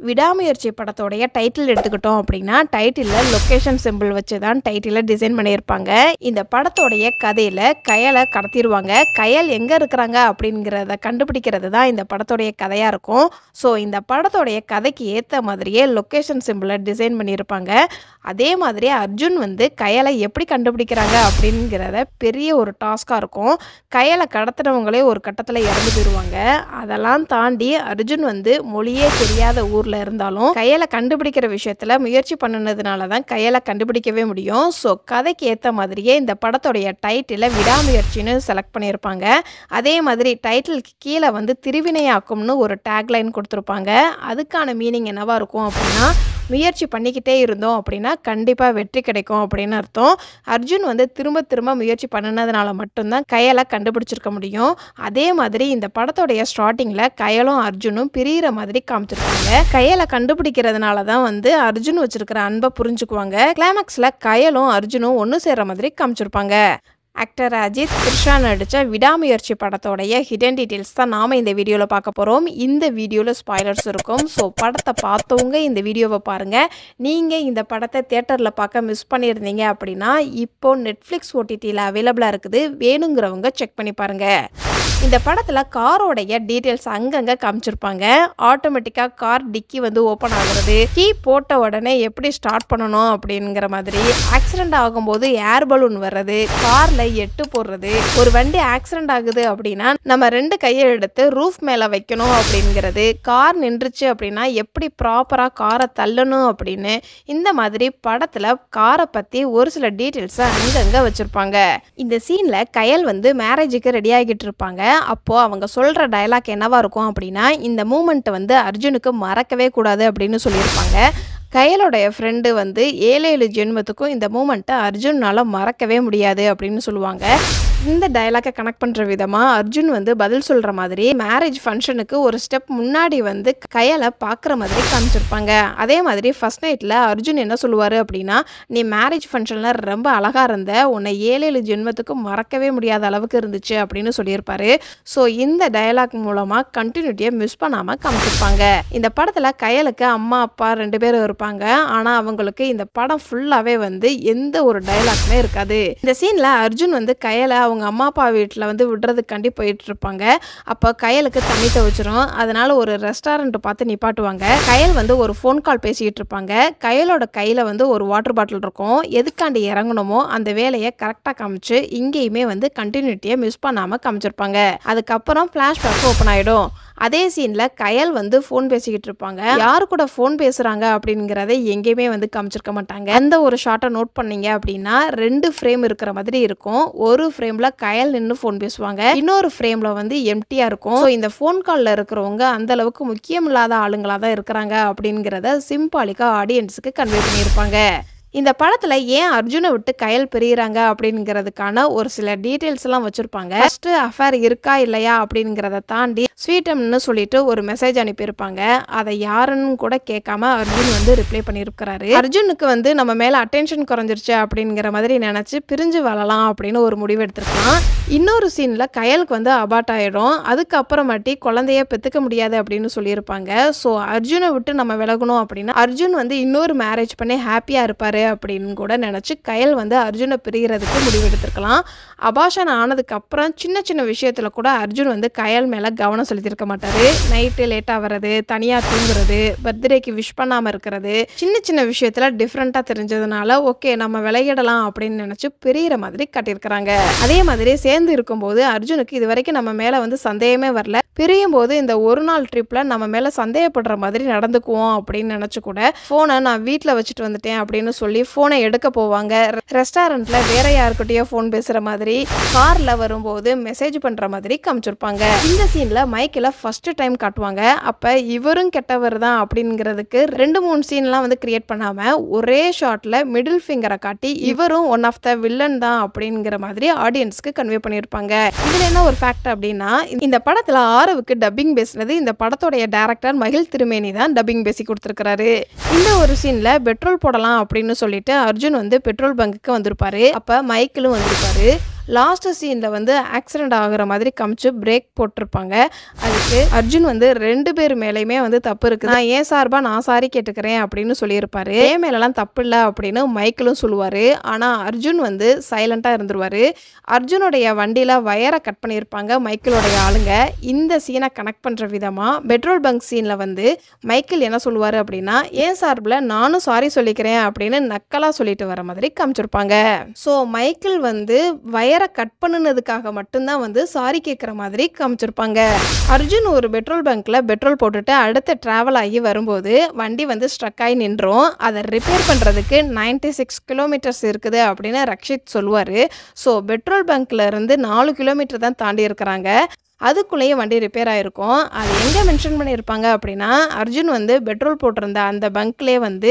விடாமுயற்சி படத்தோடைய டைட்டில் எடுத்துக்கிட்டோம் அப்படின்னா டைட்டிலில் லொக்கேஷன் சிம்பிள் வச்சு தான் டைட்டிலில் டிசைன் பண்ணியிருப்பாங்க. இந்த படத்தோடைய கதையில் கயலை கடத்திடுவாங்க. கயல் எங்கே இருக்கிறாங்க அப்படிங்கிறத கண்டுபிடிக்கிறது தான் இந்த படத்தோடைய கதையாக இருக்கும். ஸோ இந்த படத்தோடைய கதைக்கு ஏற்ற மாதிரியே லொக்கேஷன் சிம்பிளை டிசைன் பண்ணியிருப்பாங்க. அதே மாதிரி அர்ஜுன் வந்து கயலை எப்படி கண்டுபிடிக்கிறாங்க அப்படிங்கிறத பெரிய ஒரு டாஸ்காக இருக்கும். கயலை கடத்தினவங்களே ஒரு கட்டத்தில் இறந்து போயிடுவாங்க. அதெல்லாம் தாண்டி அர்ஜுன் வந்து மொழியே தெரியாத ஊரில் இருந்தாலும் கயலை கண்டுபிடிக்கிற விஷயத்தில் முயற்சி பண்ணினதுனால தான் கயலை கண்டுபிடிக்கவே முடியும். ஸோ கதைக்கு ஏற்ற மாதிரியே இந்த படத்தோடைய டைட்டிலை விடாமுயற்சின்னு செலக்ட் பண்ணியிருப்பாங்க. அதே மாதிரி டைட்டிலுக்கு கீழே வந்து திருவினையாக்கும்னு ஒரு டேக்லைன் கொடுத்துருப்பாங்க. அதுக்கான மீனிங் என்னவா இருக்கும் அப்படின்னா, முயற்சி பண்ணிக்கிட்டே இருந்தோம் அப்படின்னா கண்டிப்பாக வெற்றி கிடைக்கும் அப்படின்னு அர்த்தம். அர்ஜுன் வந்து திரும்ப திரும்ப முயற்சி பண்ணினதுனால மட்டும்தான் கயலை கண்டுபிடிச்சிருக்க முடியும். அதே மாதிரி இந்த படத்தோடைய ஸ்டார்டிங்கில் கயலும் அர்ஜுனும் பிரிகிற மாதிரி காமிச்சிருக்காங்க. கயலை கண்டுபிடிக்கிறதுனால தான் வந்து அர்ஜுன் வச்சிருக்கிற அன்பை புரிஞ்சுக்குவாங்க. கிளைமேக்ஸில் கயலும் அர்ஜுனும் ஒன்று சேர்ற மாதிரி காமிச்சிருப்பாங்க. ஆக்டர் அஜித் த்ரிஷா நடித்த விடாமுயற்சி படத்தோடைய ஹிடன் டீட்டெயில்ஸ் தான் நாம் இந்த வீடியோவில் பார்க்க போகிறோம். இந்த வீடியோவில் ஸ்பாய்லர்ஸ் இருக்கும். ஸோ படத்தை பார்த்தவங்க இந்த வீடியோவை பாருங்கள். நீங்கள் இந்த படத்தை தியேட்டரில் பார்க்க மிஸ் பண்ணியிருந்தீங்க அப்படின்னா இப்போது நெட்ஃப்ளிக்ஸ் ஓடிடியில் அவைலபிளாக இருக்குது. வேணுங்கிறவங்க செக் பண்ணி பாருங்கள். இந்த படத்தில் காரோடைய டீட்டெயில்ஸ் அங்கங்கே காமிச்சிருப்பாங்க. ஆட்டோமேட்டிக்காக கார் டிக்கி வந்து ஓப்பன் ஆகுறது, கீ போட்ட உடனே எப்படி ஸ்டார்ட் பண்ணணும் அப்படிங்கிற மாதிரி, ஆக்சிடென்ட் ஆகும்போது ஏர் பலூன் வர்றது, காரில் எட்டு போடுறது, ஒரு வண்டி ஆக்சிடென்ட் ஆகுது அப்படின்னா நம்ம 2 கையை எடுத்து ரூஃப் மேலே வைக்கணும் அப்படிங்கிறது, கார் நின்றுச்சு அப்படின்னா எப்படி ப்ராப்பராக காரை தள்ளணும் அப்படின்னு, இந்த மாதிரி படத்தில் காரை பற்றி ஒரு சில டீட்டெயில்ஸை அங்கங்கே வச்சுருப்பாங்க. இந்த சீனில் கயல் வந்து மேரேஜுக்கு ரெடி ஆகிட்டு இருப்பாங்க. அப்போ அவங்க சொல்ற டயலாக் என்னவா இருக்கும் அப்படின்னா, இந்த மூமெண்ட் வந்து அர்ஜுனுக்கு மறக்கவே கூடாது அப்படின்னு சொல்லியிருப்பாங்க. கயலோடைய ஃப்ரெண்டு வந்து 7 ஜென்மத்துக்கும் இந்த மூமெண்ட்டை அர்ஜுனால் மறக்கவே முடியாது அப்படின்னு சொல்லுவாங்க. இந்த டயலாக்கை கனெக்ட் பண்ணுற விதமாக அர்ஜுன் வந்து பதில் சொல்கிற மாதிரி மேரேஜ் ஃபங்க்ஷனுக்கு ஒரு ஸ்டெப் முன்னாடி வந்து கயலை பார்க்குற மாதிரி காமிச்சிருப்பாங்க. அதே மாதிரி ஃபர்ஸ்ட் நைட்டில் அர்ஜுன் என்ன சொல்லுவார் அப்படின்னா, நீ மேரேஜ் ஃபங்க்ஷனில் ரொம்ப அழகாக இருந்த, உன்னை 7 ஜென்மத்துக்கு மறக்கவே முடியாத அளவுக்கு இருந்துச்சு அப்படின்னு சொல்லியிருப்பாரு. ஸோ இந்த டயலாக் மூலமாக கண்டினியூட்டியை மிஸ் பண்ணாமல் காமிச்சிருப்பாங்க. இந்த படத்தில் கயலுக்கு அம்மா அப்பா 2 பேரும் இருப்பாங்க. ஆனால் அவங்களுக்கு இந்த படம் ஃபுல்லாகவே வந்து எந்த ஒரு டயலாக்குமே இருக்காது. இந்த சீனில் அர்ஜுன் வந்து கயலை அவங்க அம்மா அப்பா வீட்டில் வந்து விடுறதுக்காண்டி போயிட்டு இருப்பாங்க. அப்போ கயலுக்கு தண்ணி துவைச்சிரும். அதனால ஒரு ரெஸ்டாரண்ட் பார்த்து நிப்பாட்டுவாங்க. கயல் வந்து ஒரு ஃபோன் கால் பேசிக்கிட்டு இருப்பாங்க. கயலோட கையில் வந்து ஒரு வாட்டர் பாட்டில் இருக்கும். எதுக்காண்டி இறங்கணுமோ அந்த வேலையை கரெக்டாக காமிச்சு இங்கேயுமே வந்து கண்டினியூட்டியை மிஸ் பண்ணாமல் காமிச்சிருப்பாங்க. அதுக்கப்புறம் ஃப்ளாஷ்பேக் ஓப்பன் ஆகிடும். அதே சீனில் கயல் வந்து ஃபோன் பேசிக்கிட்டு இருப்பாங்க. யாரு கூட ஃபோன் பேசுகிறாங்க அப்படிங்கிறத எங்கேயுமே வந்து காமிச்சிருக்க மாட்டாங்க. அந்த ஒரு ஷார்ட்டை நோட் பண்ணீங்க அப்படின்னா 2 ஃப்ரேம் இருக்கிற மாதிரி இருக்கும். ஒரு ஃப்ரேமில் கயல் நின்று ஃபோன் பேசுவாங்க, இன்னொரு ஃப்ரேமில் வந்து எம்டியாக இருக்கும். ஸோ இந்த ஃபோன் காலில் இருக்கிறவங்க அந்த அளவுக்கு முக்கியமில்லாத ஆளுங்களாக தான் இருக்கிறாங்க அப்படிங்கிறத சிம்பாலிக்காக ஆடியன்ஸுக்கு கன்வே பண்ணியிருப்பாங்க. இந்த படத்தில் ஏன் அர்ஜுனை விட்டு கயல் பிரிகிறாங்க அப்படிங்கிறதுக்கான ஒரு சில டீட்டெயில்ஸ் எல்லாம் வச்சுருப்பாங்க. ஃபர்ஸ்ட் அஃபேர் இருக்கா இல்லையா அப்படிங்கிறத தாண்டி ஸ்வீட்டம்னு சொல்லிட்டு ஒரு மெசேஜ் அனுப்பியிருப்பாங்க. அதை யாருன்னு கூட கேட்காம அர்ஜுன் வந்து ரிப்ளை பண்ணியிருக்கிறாரு. அர்ஜுனுக்கு வந்து நம்ம மேலே அட்டென்ஷன் குறைஞ்சிருச்சு அப்படிங்கிற மாதிரி நினச்சி பிரிஞ்சு வாழலாம் அப்படின்னு ஒரு முடிவு எடுத்திருக்கலாம். இன்னொரு சீனில் கயலுக்கு வந்து அபார்ட் ஆகிடும். அதுக்கப்புறமாட்டி குழந்தைய பெற்றுக்க முடியாது அப்படின்னு சொல்லியிருப்பாங்க. ஸோ அர்ஜுனை விட்டு நம்ம விலகணும் அப்படின்னா அர்ஜுன் வந்து இன்னொரு மேரேஜ் பண்ணி ஹாப்பியாக இருப்பார் அப்படின்னு கூட நினச்சி கயல் வந்து அர்ஜுனை பிரிகிறதுக்கு முடிவெடுத்திருக்கலாம். அபார்ஷன் ஆனதுக்கு அப்புறம் சின்ன சின்ன விஷயத்தில் கூட அர்ஜுன் வந்து கயல் மேலே கவனம் செலுத்தியிருக்க மாட்டார். நைட்டு லேட்டாக வர்றது, தனியாக தூங்குறது, பர்த்டேக்கு விஷ் பண்ணாமல் இருக்கிறது, சின்ன சின்ன விஷயத்தில் டிஃப்ரெண்ட்டாக தெரிஞ்சதுனால ஓகே நம்ம விளையிடலாம் அப்படின்னு நினச்சி பிரிகிற மாதிரி காட்டியிருக்கிறாங்க. அதே மாதிரி சேர்ந்து இருக்கும்போது அர்ஜுனுக்கு இது வரைக்கும் நம்ம மேலே வந்து சந்தேகமே வரல. பிரியும் போது இந்த ஒரு நாள் ட்ரிப்பில் நம்ம மேலே சந்தேகப்படுற மாதிரி நடந்துக்குவோம் அப்படின்னு நினச்சி கூட ஃபோனை நான் வீட்டில் வச்சுட்டு வந்துட்டேன் அப்படின்னு சொல்லி ஃபோனை எடுக்க போவாங்க. ரெஸ்டாரண்ட்ல வேற யாருக்கிட்டயோ ஃபோன் பேசுற மாதிரி, கார்ல வரும்போது மெசேஜ் பண்ற மாதிரி காமிச்சிருப்பாங்க. இந்த சீன்ல மைக்கில் ஃபர்ஸ்ட் டைம் காட்டுவாங்க. அப்ப இவரும் கெட்டவர் தான் அப்படிங்கிறதுக்கு 2-3 சீன்லாம் வந்து கிரியேட் பண்ணாம ஒரே ஷாட்ல மிடில் ஃபிங்கரை காட்டி இவரும் ஒன் ஆஃப் த வில்லன் தான் அப்படிங்கிற மாதிரி ஆடியன்ஸ்க்கு கன்வே பண்ணியிருப்பாங்க. இதுல என்ன ஒரு ஃபேக்ட் அப்படின்னா, இந்த படத்துல ஆரவுக்கு டப்பிங் பேசுனது இந்த படத்தோடைய டைரக்டர் மகிழ் திருமேனி தான் டப்பிங் பேசி கொடுத்துருக்காரு. இந்த ஒரு சீன்ல பெட்ரோல் போடலாம் அப்படின்னு சொல்லிட்டு அர்ஜுன் வந்து பெட்ரோல் பங்குக்கு வந்திருப்பாரு. அப்ப மைக்கிலும் வந்திருப்பாரு. லாஸ்ட் சீன்ல வந்து ஆக்சிடென்ட் ஆகுற மாதிரி காமிச்சு பிரேக் போட்டிருப்பாங்க. அதுக்கு அர்ஜுன் வந்து 2 பேர் மேலேயுமே வந்து தப்பு இருக்குது. நான் ஏன் சார்பா நான் சாரி கேட்டுக்கிறேன் அப்படின்னு சொல்லியிருப்பாரு. ஏன் மேலெல்லாம் தப்பு இல்லை அப்படின்னு மைக்கிளும் சொல்லுவாரு. ஆனா அர்ஜுன் வந்து சைலண்டா இருந்துருவாரு. அர்ஜுனுடைய வண்டியில வயரை கட் பண்ணியிருப்பாங்க மைக்கிளோடைய ஆளுங்க. இந்த சீனை கனெக்ட் பண்ற விதமா பெட்ரோல் பங்க் சீன்ல வந்து மைக்கிள் என்ன சொல்லுவாரு அப்படின்னா, ஏன் சார்பில் நானும் சாரி சொல்லிக்கிறேன் அப்படின்னு நக்கலா சொல்லிட்டு வர மாதிரி காமிச்சிருப்பாங்க. ஸோ மைக்கிள் வந்து வயரை கட் பண்ணுனதுக்காக மட்டும்தான் வந்து சாரி கேட்குற மாதிரி காமிச்சிருப்பாங்க. அர்ஜுன் ஒரு பெட்ரோல் பங்க்ல பெட்ரோல் போட்டுட்டு அடுத்து டிராவல் ஆகி வரும்போது வண்டி வந்து ஸ்ட்ரக் ஆகி நின்றோம். அதை ரிப்பேர் பண்ணுறதுக்கு 96 கிலோமீட்டர்ஸ் இருக்குது அப்படின்னு ரக்ஷித் சொல்லுவார். ஸோ பெட்ரோல் பங்க்ல இருந்து 4 கிலோமீட்டர் தான் தாண்டி இருக்கிறாங்க. அதுக்குள்ளேயே வண்டி ரிப்பேர் ஆகிருக்கும். அது எங்கே மென்ஷன் பண்ணியிருப்பாங்க அப்படின்னா, அர்ஜுன் வந்து பெட்ரோல் போட்டிருந்த அந்த பங்க்லேயே வந்து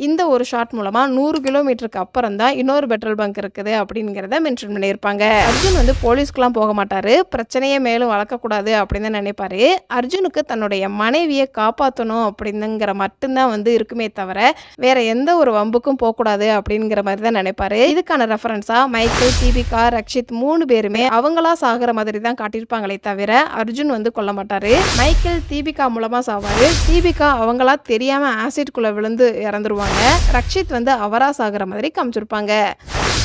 இந்த ஒரு ஷாட் மூலமாக 100 கிலோமீட்டருக்கு அப்புறம் தான் இன்னொரு பெட்ரோல் பங்க் இருக்குது அப்படிங்கிறத மென்ஷன் பண்ணியிருப்பாங்க. அர்ஜுன் வந்து போலீஸ்க்குலாம் போக மாட்டார். பிரச்சனையே மேலும் வளர்க்கக்கூடாது அப்படின்னு தான் நினைப்பாரு. அர்ஜுனுக்கு தன்னுடைய மனைவியை காப்பாற்றணும் அப்படிங்கிற மட்டும்தான் வந்து இருக்குமே தவிர வேற எந்த ஒரு வம்புக்கும் போகக்கூடாது அப்படிங்கிற மாதிரி தான் நினைப்பாரு. இதுக்கான ரெஃபரன்ஸாக மைக்கிள், தீபிகா, ரக்ஷித் 3 பேருமே அவங்களா சாகிற மாதிரி தான் காட்டியிருப்பாங்களே தவிர அர்ஜுன் வந்து கொல்ல மாட்டாரு. மைக்கேல் தீபிகா மூலமா சாவாரு. தீபிகா அவங்களா தெரியாம ஆசிட்குள்ள விழுந்து இறந்துருவாங்க. ரக்ஷித் வந்து அவரா சாகுற மாதிரி காமிச்சிருப்பாங்க.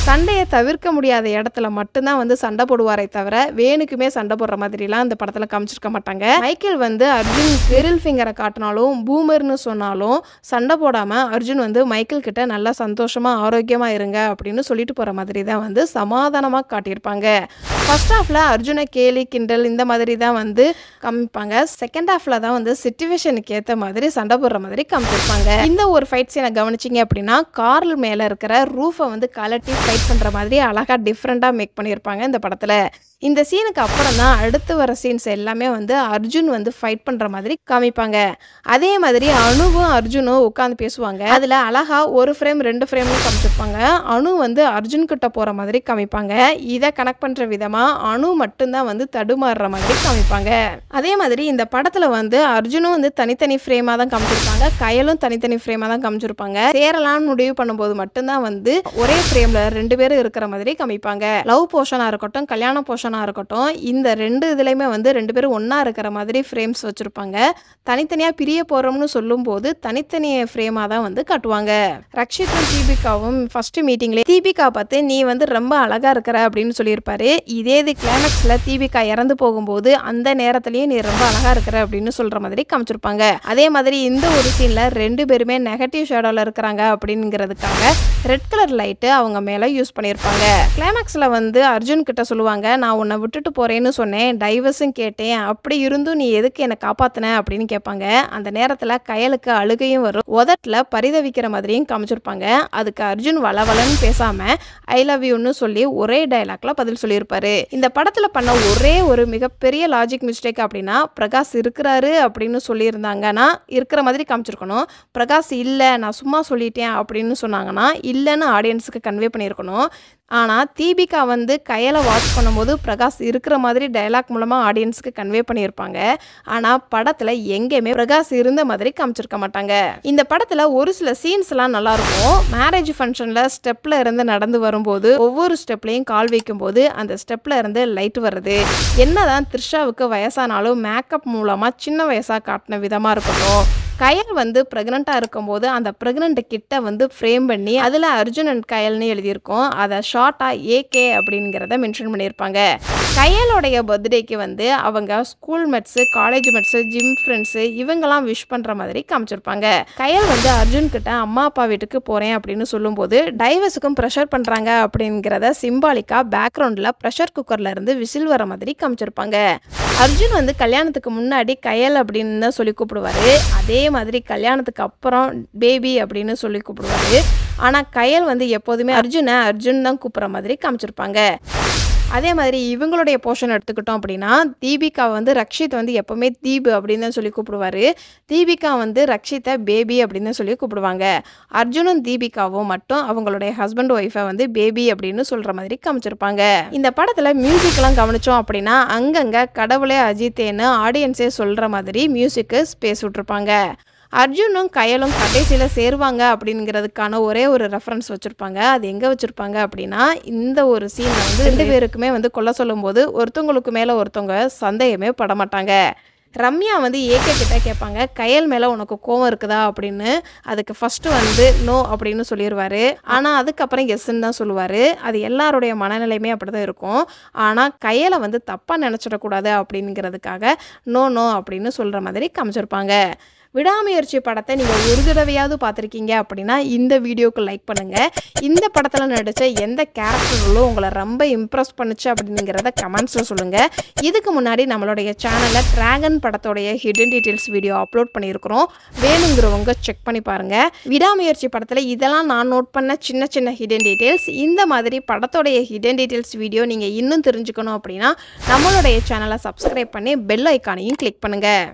சண்டையை தவிர்க்க முடியாத இடத்துல மட்டும்தான் வந்து சண்டை போடுவாரே தவிர வேணுக்குமே சண்டை போடுற மாதிரிலாம் இந்த படத்துல காமிச்சிருக்க மாட்டாங்க. மைக்கேல் வந்து அர்ஜுனுக்கு மிடில் ஃபிங்கரை காட்டினாலும் பூமர்னு சொன்னாலும் சண்டை போடாம அர்ஜுன் வந்து மைக்கேல் கிட்ட நல்லா சந்தோஷமா ஆரோக்கியமா இருங்க அப்படின்னு சொல்லிட்டு போற மாதிரி தான் வந்து சமாதானமா காட்டியிருப்பாங்க. ஃபர்ஸ்ட் ஹாஃப்ல அர்ஜுனை கேலி கிண்டல் இந்த மாதிரி தான் வந்து காமிப்பாங்க. செகண்ட் ஹாஃப்ல தான் வந்து சிச்சுவேஷனுக்கு ஏற்ற மாதிரி சண்டை போடுற மாதிரி காமிச்சிருப்பாங்க. இந்த ஒரு ஃபைட் சீனை கவனிச்சிங்க அப்படின்னா கார்ல் மேலே இருக்கிற ரூஃபை வந்து கலட்டி ஃபைட் பண்ணுற மாதிரி அழகாக டிஃப்ரெண்ட்டாக மேக் பண்ணியிருப்பாங்க இந்த படத்தில். இந்த சீனுக்கு அப்புறம் தான் அடுத்து வர சீன்ஸ் எல்லாமே வந்து அர்ஜுன் வந்து ஃபைட் பண்ணுற மாதிரி காமிப்பாங்க. அதே மாதிரி அனுவும் அர்ஜுனும் உட்காந்து பேசுவாங்க. அதில் அழகா ஒரு ஃப்ரேம் 2 ஃப்ரேம்னு காமிச்சிருப்பாங்க. அனு வந்து அர்ஜுன் கிட்ட போகிற மாதிரி காமிப்பாங்க. இதை கனெக்ட் பண்ணுற விதமாக அனு மட்டும்தான் வந்து தடுமாறுற மாதிரி காமிப்பாங்க. அதே மாதிரி இந்த படத்தில் வந்து அர்ஜுனும் வந்து தனித்தனி ஃப்ரேமாக தான் காமிச்சிருப்பாங்க. கயலும் தனித்தனி ஃப்ரேமாக தான் காமிச்சிருப்பாங்க. சேரலாம்னு முடிவு பண்ணும்போது மட்டும்தான் வந்து ஒரே ஃப்ரேமில் 2 பேரும் இருக்கிற மாதிரி காமிப்பாங்க. லவ் போர்ஷனாக இருக்கட்டும், கல்யாண போர்ஷனாக இருக்கட்டும், இந்த 2 இதுலையுமே வந்து 2 பேரும் ஒன்றா இருக்கிற மாதிரி ஃப்ரேம்ஸ் வச்சுருப்பாங்க. தனித்தனியாக பிரிய போகிறோம்னு சொல்லும்போது தனித்தனி ஃப்ரேமாக தான் வந்து காட்டுவாங்க. ரக்ஷித்தும் தீபிகாவும் ஃபர்ஸ்ட் மீட்டிங்லேயே தீபிகா பார்த்து நீ வந்து ரொம்ப அழகாக இருக்கிற அப்படின்னு சொல்லியிருப்பாரு. இதே இது கிளைமேக்ஸில் தீபிகா இறந்து போகும்போது அந்த நேரத்துலையும் நீ ரொம்ப அழகாக இருக்கிற அப்படின்னு சொல்கிற மாதிரி காமிச்சிருப்பாங்க. அதே மாதிரி இந்த ஒரு சீனில் 2 பேருமே நெகட்டிவ் ஷேடோவில் இருக்கிறாங்க அப்படிங்கிறதுக்காக ரெட் கலர் லைட்டு அவங்க மேலே யூஸ் பண்ணியிருப்பாங்க. கிளைமேக்ஸில் வந்து அர்ஜுன் கிட்ட சொல்லுவாங்க, நான் உன்னை விட்டுட்டு போகிறேன்னு சொன்னேன், டைவர்ஸும் கேட்டேன், அப்படி இருந்தும் நீ எதுக்கு என்னை காப்பாற்றின அப்படின்னு கேட்பாங்க. அந்த நேரத்தில் கயலுக்கு அழுகையும் வரும். உதட்டில் பரிதவிக்கிற மாதிரியும் காமிச்சிருப்பாங்க. அதுக்கு அர்ஜுன் வளவலன்னு பேசாமல் ஐ லவ் யூன்னு சொல்லி ஒரே டைலாக்ல பதில் சொல்லியிருப்பாரு. இந்த படத்தில் பண்ண ஒரே ஒரு மிகப்பெரிய லாஜிக் மிஸ்டேக் அப்படின்னா, பிரகாஷ் இருக்கிறாரு அப்படின்னு சொல்லியிருந்தாங்கன்னா இருக்கிற மாதிரி காமிச்சிருக்கணும். பிரகாஷ் இல்லை நான் சும்மா சொல்லிட்டேன் அப்படின்னு சொன்னாங்கன்னா இல்லைன்னு ஆடியன்ஸுக்கு கன்வே பண்ணியிருக்கணும். ஆனால் தீபிகா வந்து கயலை வாட்ச் பண்ணும்போது பிரகாஷ் இருக்கிற மாதிரி டைலாக் மூலமாக ஆடியன்ஸுக்கு கன்வே பண்ணியிருப்பாங்க. ஆனால் படத்தில் எங்கேயுமே பிரகாஷ் இருந்த மாதிரி காமிச்சிருக்க மாட்டாங்க. இந்த படத்தில் ஒரு சில சீன்ஸ்லாம் நல்லாயிருக்கும். மேரேஜ் ஃபங்க்ஷனில் ஸ்டெப்பில் இருந்து நடந்து வரும்போது ஒவ்வொரு ஸ்டெப்லையும் கால் வைக்கும்போது அந்த ஸ்டெப்பில் இருந்து லைட் வருது. என்னதான் த்ரிஷாவுக்கு வயசானாலும் மேக்கப் மூலமாக சின்ன வயசாக காட்டின விதமாக இருக்கட்டும். கயல் வந்து ப்ரெக்னெண்ட்டாக இருக்கும்போது அந்த ப்ரெக்னெண்ட் கிட்ட வந்து ஃப்ரேம் பண்ணி அதில் அர்ஜுன் அண்ட் கயல்னு எழுதியிருக்கோம். அதை ஷார்ட்டாக ஏகே அப்படிங்கிறத மென்ஷன் பண்ணியிருப்பாங்க. கயலோடைய பர்த்டேக்கு வந்து அவங்க school mates, college mates, gym friends இவங்கெல்லாம் விஷ் பண்ணுற மாதிரி காமிச்சிருப்பாங்க. கயல் வந்து அர்ஜுன் கிட்ட அம்மா அப்பா வீட்டுக்கு போகிறேன் அப்படின்னு சொல்லும்போது டைவர்ஸுக்கும் ப்ரெஷர் பண்ணுறாங்க அப்படிங்கிறத சிம்பாலிக்காக பேக்ரவுண்டில் ப்ரெஷர் குக்கரில் இருந்து விசில் வர மாதிரி காமிச்சிருப்பாங்க. அர்ஜுன் வந்து கல்யாணத்துக்கு முன்னாடி கயல் அப்படின்னு தான் சொல்லி கூப்பிடுவார். அதே மாதிரி கல்யாணத்துக்கு அப்புறம் பேபி அப்படின்னு சொல்லி கூப்பிடுவாரு. ஆனால் கயல் வந்து எப்போதுமே அர்ஜுன் தான் கூப்பிட்ற மாதிரி காமிச்சிருப்பாங்க. அதே மாதிரி இவங்களுடைய போர்ஷன் எடுத்துக்கிட்டோம் அப்படின்னா தீபிகா வந்து ரக்ஷித் வந்து எப்போவுமே தீபு அப்படின்னு தான் சொல்லி கூப்பிடுவாரு. தீபிகா வந்து ரக்ஷித்தை பேபி அப்படின்னு தான் சொல்லி கூப்பிடுவாங்க. அர்ஜுனும் தீபிகாவும் மட்டும் அவங்களுடைய ஹஸ்பண்ட் ஒய்ஃபை வந்து பேபி அப்படின்னு சொல்கிற மாதிரி காமிச்சிருப்பாங்க. இந்த படத்தில் மியூசிக்லாம் கவனித்தோம் அப்படின்னா அங்கங்கே கடவுளே அஜித்தேன்னு ஆடியன்ஸே சொல்கிற மாதிரி மியூசிக்கு ஸ்பேஸ் விட்ருப்பாங்க. அர்ஜுனும் கயலும் கடைசியில் சேருவாங்க அப்படிங்கிறதுக்கான ஒரே ஒரு ரெஃபரன்ஸ் வச்சுருப்பாங்க. அது எங்கே வச்சுருப்பாங்க அப்படின்னா, இந்த ஒரு சீனில் வந்து 2 பேருக்குமே வந்து கொல்ல சொல்லும்போது ஒருத்தவங்களுக்கு மேலே ஒருத்தவங்க சந்தேகமே படமாட்டாங்க. ரம்யா வந்து ஏகே கிட்ட கேட்பாங்க, கயல் மேலே உனக்கு கோவம் இருக்குதா அப்படின்னு. அதுக்கு ஃபஸ்ட்டு வந்து நோ அப்படின்னு சொல்லிடுவார். ஆனால் அதுக்கப்புறம் எஸ்ன்னு தான் சொல்லுவார். அது எல்லாருடைய மனநிலையுமே அப்படி தான் இருக்கும். ஆனால் கயலை வந்து தப்பாக நினச்சிடக்கூடாது அப்படிங்கிறதுக்காக நோ நோ அப்படின்னு சொல்கிற மாதிரி காமிச்சிருப்பாங்க. விடாமுயற்சி படத்தை நீங்கள் ஒரு தடவையாவது பார்த்துருக்கீங்க அப்படின்னா இந்த வீடியோக்கு லைக் பண்ணுங்கள். இந்த படத்தில் நடித்த எந்த கேரக்டர்களும் உங்களை ரொம்ப இம்ப்ரெஸ் பண்ணுச்சு அப்படிங்கிறத கமெண்ட்ஸில் சொல்லுங்கள். இதுக்கு முன்னாடி நம்மளுடைய சேனலில் டிராகன் படத்தோடைய ஹிடன் டீட்டெயில்ஸ் வீடியோ அப்லோட் பண்ணியிருக்கிறோம். வேணுங்கிறவங்க செக் பண்ணி பாருங்கள். விடாமுயற்சி படத்தில் இதெல்லாம் நான் நோட் பண்ண சின்ன சின்ன ஹிடன் டீட்டெயில்ஸ். இந்த மாதிரி படத்தோடைய ஹிடன் டீட்டெயில்ஸ் வீடியோ நீங்கள் இன்னும் தெரிஞ்சுக்கணும் அப்படின்னா நம்மளுடைய சேனலை சப்ஸ்கிரைப் பண்ணி பெல் ஐக்கானையும் கிளிக் பண்ணுங்கள்.